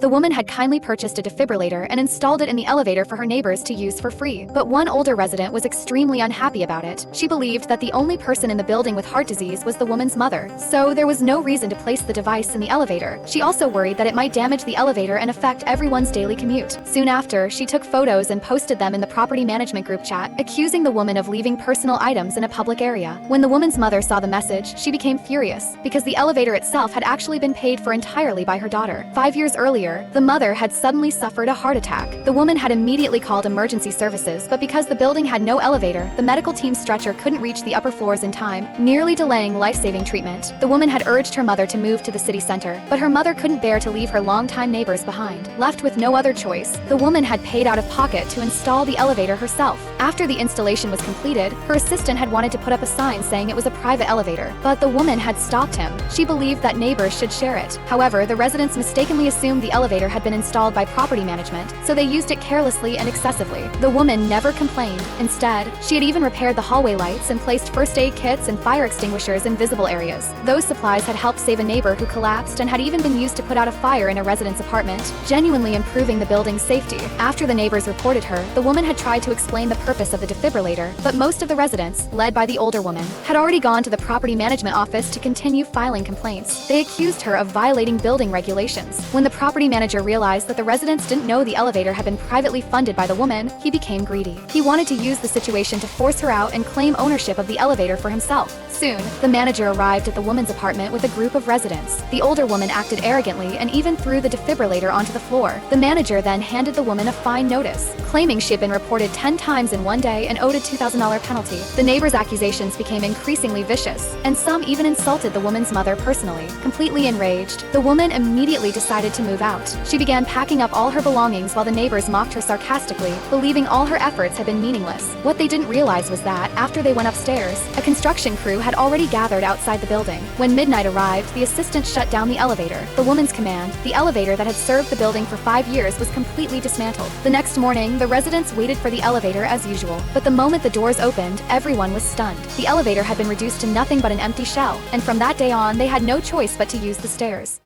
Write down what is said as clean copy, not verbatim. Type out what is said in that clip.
The woman had kindly purchased a defibrillator and installed it in the elevator for her neighbors to use for free. But one older resident was extremely unhappy about it. She believed that the only person in the building with heart disease was the woman's mother, so there was no reason to place the device in the elevator. She also worried that it might damage the elevator and affect everyone's daily commute. Soon after, she took photos and posted them in the property management group chat, accusing the woman of leaving personal items in a public area. When the woman's mother saw the message, she became furious, because the elevator itself had actually been paid for entirely by her daughter. 5 years earlier, the mother had suddenly suffered a heart attack. The woman had immediately called emergency services, but because the building had no elevator, the medical team's stretcher couldn't reach the upper floors in time, nearly delaying life-saving treatment. The woman had urged her mother to move to the city center, but her mother couldn't bear to leave her longtime neighbors behind. Left with no other choice, the woman had paid out of pocket to install the elevator herself. After the installation was completed, her assistant had wanted to put up a sign saying it was a private elevator, but the woman had stopped him. She believed that neighbors should share it. However, the residents mistakenly assumed the elevator had been installed by property management, so they used it carelessly and excessively. The woman never complained. Instead, she had even repaired the hallway lights and placed first aid kits and fire extinguishers in visible areas. Those supplies had helped save a neighbor who collapsed and had even been used to put out a fire in a resident's apartment, genuinely improving the building's safety. After the neighbors reported her, the woman had tried to explain the purpose of the defibrillator, but most of the residents, led by the older woman, had already gone to the property management office to continue filing complaints. They accused her of violating building regulations. When the property manager realized that the residents didn't know the elevator had been privately funded by the woman, he became greedy. He wanted to use the situation to force her out and claim ownership of the elevator for himself. Soon, the manager arrived at the woman's apartment with a group of residents. The older woman acted arrogantly and even threw the defibrillator onto the floor. The manager then handed the woman a fine notice, claiming she had been reported 10 times in one day and owed a $2,000 penalty. The neighbors' accusations became increasingly vicious, and some even insulted the woman's mother personally. Completely enraged, the woman immediately decided to move out. She began packing up all her belongings while the neighbors mocked her sarcastically, believing all her efforts had been meaningless. What they didn't realize was that, after they went upstairs, a construction crew had already gathered outside the building. When midnight arrived, the assistant shut down the elevator. The woman's command, the elevator that had served the building for 5 years, was completely dismantled. The next morning, the residents waited for the elevator as usual, but the moment the doors opened, everyone was stunned. The elevator had been reduced to nothing but an empty shell, and from that day on, they had no choice but to use the stairs.